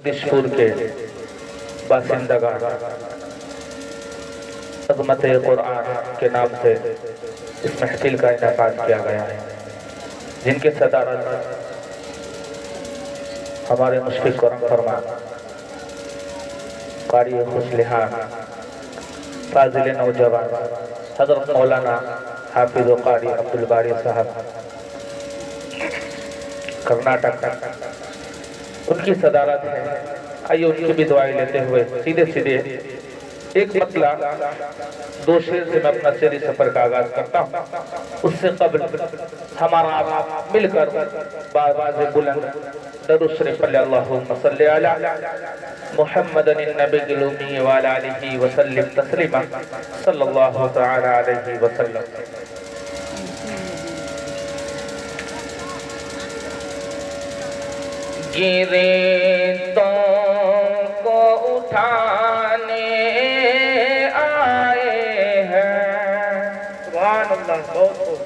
دشپور کے باشندگان عظمت قرآن کے نام سے اس محفل کا انعقاد کیا گیا ہے، جن کے صدارت ہمارے مشفق کرم فرما قاری خسلحان فاضل نوجوان حضرت مولانا حافظ و قاری عبدالباری صاحب کرناٹک ان کی صدارت ہے۔ آئیے ان کی بھی دعائیں لیتے ہوئے سیدھے ایک مطلع دو شعر سے میں اپنا شعری سفر کا آغاز کرتا ہوں۔ اس سے قبل ہمارا آپ مل کر بآواز بلند درود شریف پڑھ لیں، اللہم صلی علی محمد النبی الامی وعلی آلہ وسلم تسلیما صلی اللہ تعالی علیہ وسلم۔ گرے تو کو اٹھانے آئے ہیں، سبحان اللہ، بہت خوب۔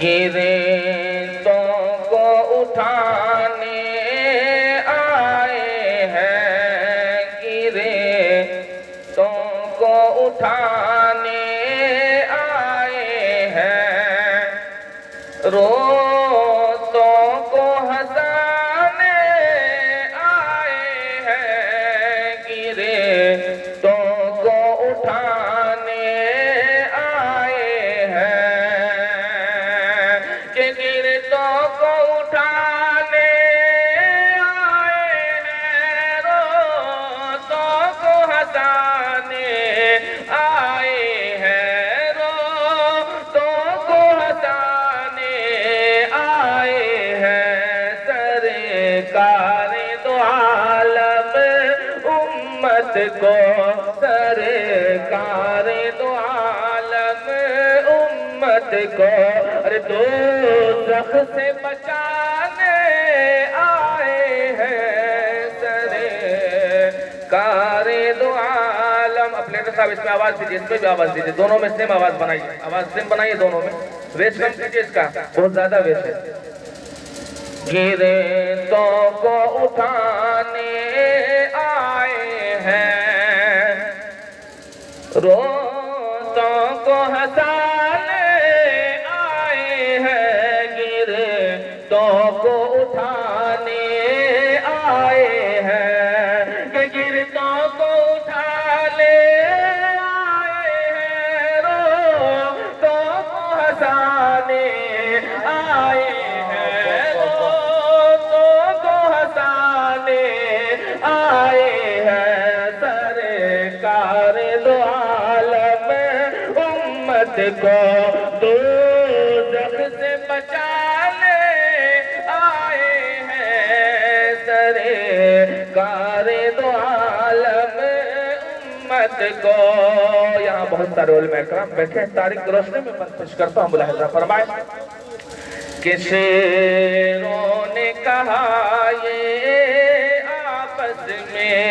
گرے تو کو اٹھانے آئے ہیں، گرے تو کو اٹھانے آئے ہیں، روتوں کو ہنسانے آئے ہیں، گرے تو کو اٹھانے آئے ہیں، کہ گرتوں کو اٹھانے آئے ہیں، روتوں کو ہنسانے آئے ہیں، روتوں کو ہنسانے آئے ہیں، سرکار دو عالم امت کو، سرکار دو عالم امت کو، ارے دوزخ سے بچانے آئے ہیں، سرکار دو عالم۔ اپلیٹر صاحب اس میں آواز دیجئے، اس میں بھی آواز دیجئے، دونوں میں سیم آواز بنائیے، آواز سیم بنائیے دونوں میں، ویس کم کیجئے اس کا، بہت زیادہ ویس ہے۔ گرے تو کو اٹھانے آئے ہیں، روتوں کو ہنسانے آئے ہیں، گرے تو کو اٹھانے آئے ہیں، کہ گرتوں کو اٹھانے آئے ہیں، روتوں کو ہنسانے آئے ہیں، روتوں کو ہنسانے آئے ہیں، سرکار دو عالم امت کو دوزخ سے بچانے آئے ہیں، سرکار دو عالم امت کو۔ یہاں بہت سارے علماء کرام بیٹھے ہیں، تاریخ کی روشنی میں منتش کرتا ہوں، ملاحظہ فرمائیں کہ شیروں نے کہا یہ آپس میں،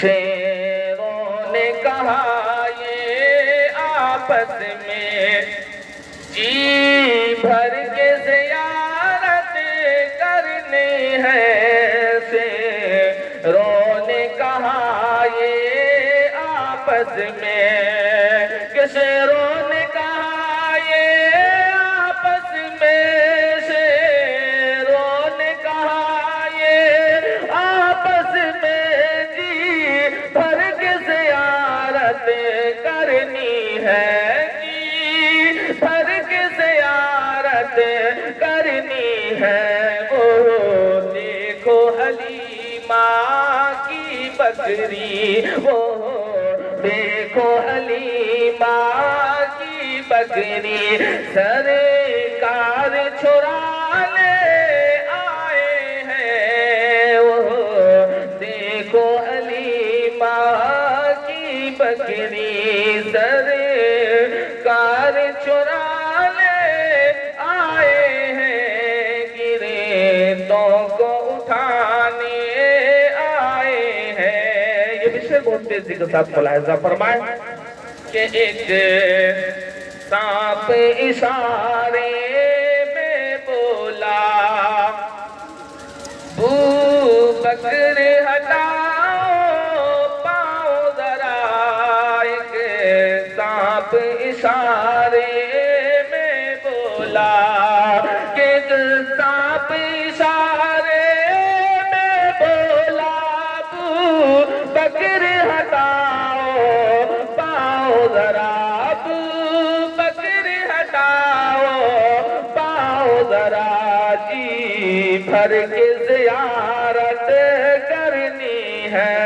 شیروں نے کہا یہ آپس میں، جی بھر کے زیارت کرنی ہے، شیروں نے کہا یہ آپس میں، کہ شیروں نے کہا یہ آپس میں، شیروں نے کہا یہ آپس میں، جی بھر کے زیارت کرنی ہے، جی بھر کے زیارت کرنی ہے، وہ دیکھو حلیمہ کی بکری، وہ دیکھو حلیمہ کی بکری، سرکار چھڑانے آئے ہیں، وہ دیکھو حلیمہ کی بکری، سرکار چھڑانے آئے ہیں، گریتوں کو اٹھانے آئے ہیں۔ یہ بھی شعر بہت تیزی کے ساتھ ملاحظہ فرمائیں کہ ایک سانپ اشارے میں بولا، بکر ہٹاؤ پاؤں ذرا، ایک سانپ اشارے میں بولا، کہ ایک سانپ اشارے میں بولا، ابو بکر ہٹاؤ پاؤں ذرا، ابو بکر ہٹاؤ پاؤں ذرا، جی بھر کے زیارت کرنی ہے،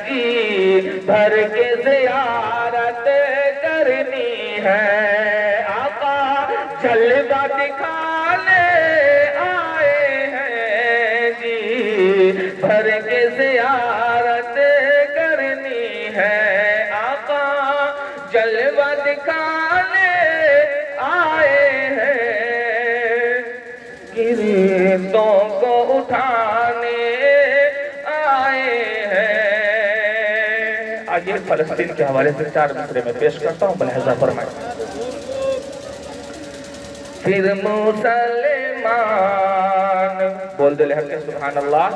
جی بھر کے زیارت کرنی ہے، آقا جلوہ دکھانے آئے ہیں، جی بھر کے زیارت کرنی ہے، آقا جلوہ دکھانے آئے ہیں، گریزوں کو اٹھانے آئے ہیں۔ آئیے فلسطین کے حوالے سے 4 مصرے میں پیش کرتا ہوں، ملاحظہ فرمائیں۔ پھر مسلمان، بول دے لہر کے سبحان اللہ،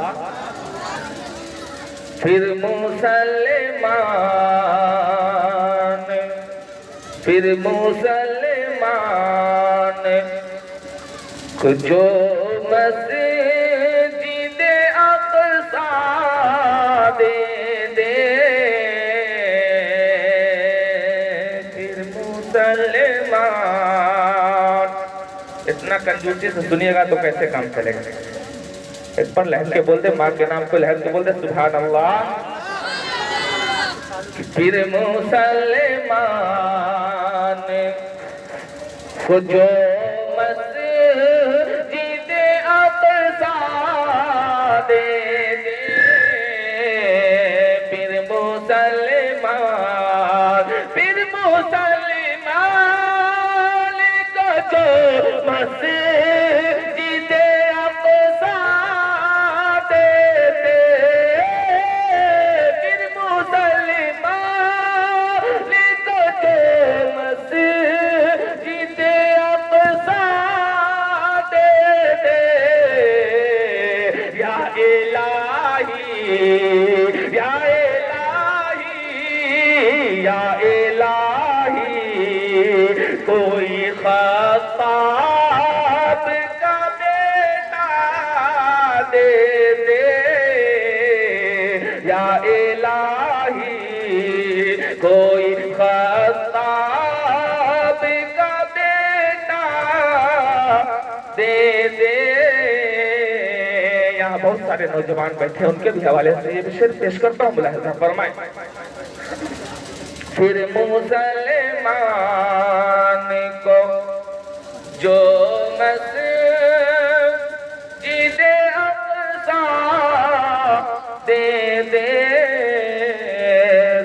پھر مسلمان، پھر مسلمان جو مسجد اقصی دے دے، پھر مسلمان، اتنا کنجوسی سے سنیے گا تو کیسے کام چلے گا؟ ایک پر لہر کے بول دے، ماں کے نام کو لہر کے بول دے سبحان اللہ۔ پھر مسلمان کو جو مسجد اقصی دے دے، پھر مسلمان، پھر مسلمان کو جو مسجد اقصی دے دے، پھر مسلمان کو جو مسجد اقصی دے دے، یا الہی، یا الہی، یا الہی، کوئی خطاب کا بیٹا دے دے، یا الہی، کوئی خطاب کا بیٹا دے دے۔ یہاں بہت سارے نوجوان بیٹھے ہیں، ان کے بھی حوالے سے یہ بھی شعر پیش کرتا ہوں، ملاحظہ فرمائیں۔ پھر مسلمان کو جو مسجد اقصی دے دے،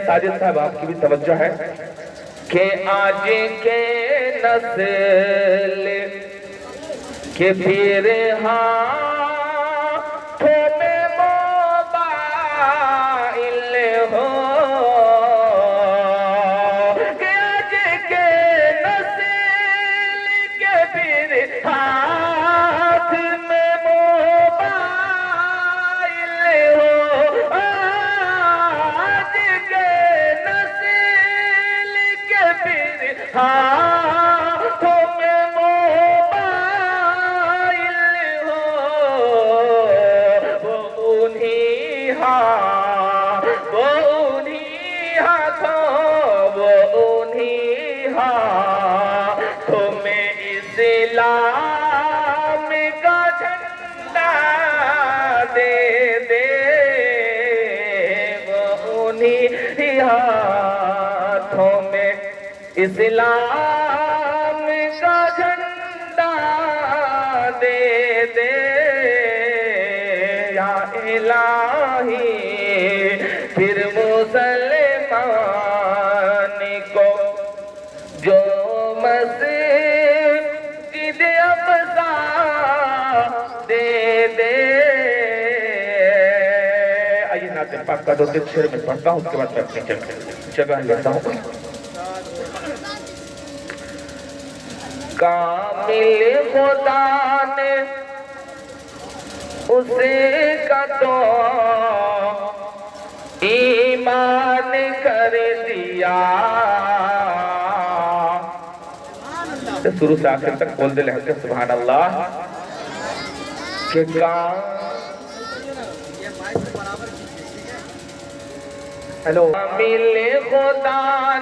ساجد صاحب آپ کی بھی توجہ ہے کہ آج کے نسل کے پھر ہاتھوں میں موبائل ہو، کہ آج کے نسل کے پھر ہاتھ میں موبائل ہو، آج کے نسل کے پھر ہاتھوں میں موبائل ہو، وہ انہی ہاتھوں، وہ انہی ہاتھوں میں اسلام کا جھنڈا دے دے، وہ انہی ہاتھوں میں اسلام کا جھنڈا دے دے، یا الہی، پھر مسلمان کو جو مسجد اقصی دے دے۔ آئیے نعت پاک کا 2-3 شعر میں پڑھتا ہوں، اس کے بعد میں اپنی جگہ لیتا ہوں۔ کامل خدا نے اسے کا تو ایمان کر دیا. شروع سے آخر تک بول دے لہجے سبحان اللہ. کہ کامل خدا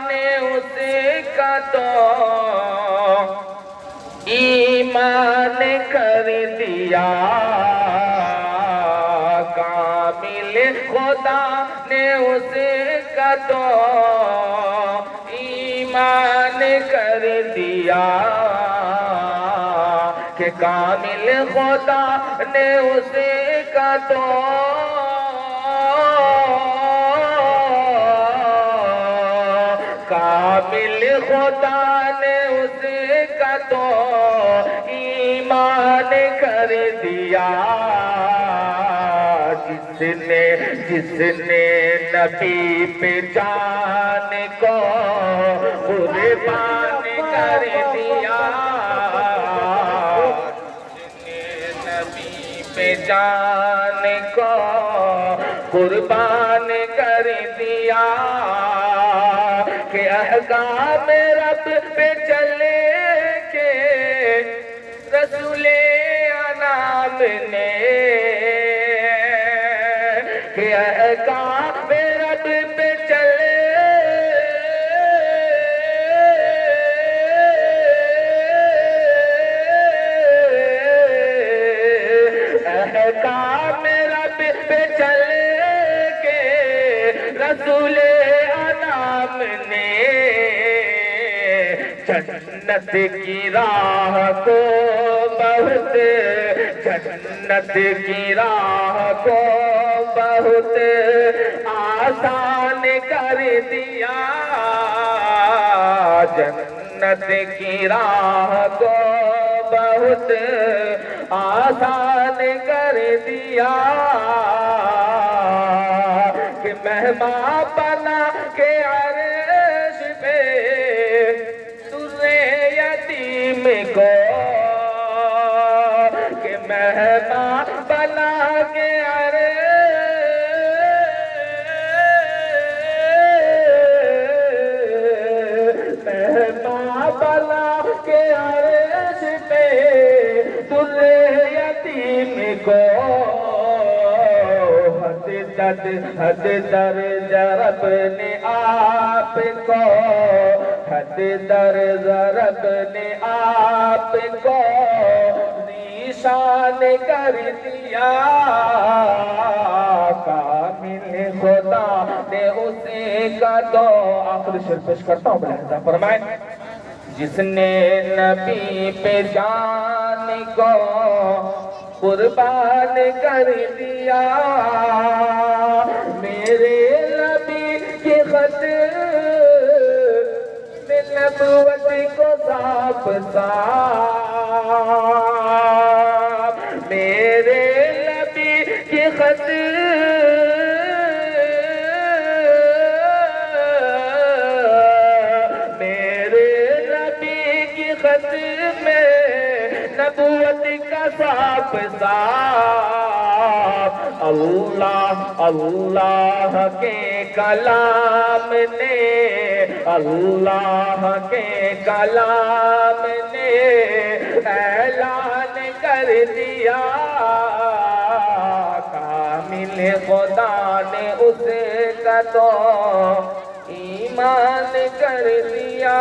نے اسے کا تو ایمان کر دیا. کامل خدا نے اسے کا تو ایمان کر دیا. کہ کامل خدا نے اسے کا تو کامل خدا نے اسے کا تو ایمان کر دیا. جس نے نبی پہ جان کو قربان کر دیا. جس نے نبی پہ جان کو قربان کر دیا. کہ احکام رب پہ چلے کے رسول انام نے. کہ احکام رب پہ چلے احکام رب پہ چلے کے رسول انام نے. جنت کی راہ کو بہت جنت کی راہ کو بہت آسان کر دیا. جنت کی راہ کو بہت آسان کر دیا. کہ مہمان بنا کے عرش پہ یتیم کو. کہ مہمان بنا کے مہمان بنا کے عرش پہ در یتیم کو. حد درجہ رب نے آپ کو حد درجہ رب نے آپ کو نشان کر دیا. کامل خدا نے اسے کا تو آخری شعر پیش کرتا ہوں بلحظہ فرمائیں. جس نے نبی پہ جان کو قربان کر دیا. میرے نبی کے خط میں نبوت کو صاف صاف. میرے نبی کے خط میرے نبی کے خط میں نبوت کا صاف صاف. اللہ اللہ کے کلام نے اللہ کے کلام نے اعلان کر دیا. کامل خدا نے اسے کا تو ایمان کر دیا.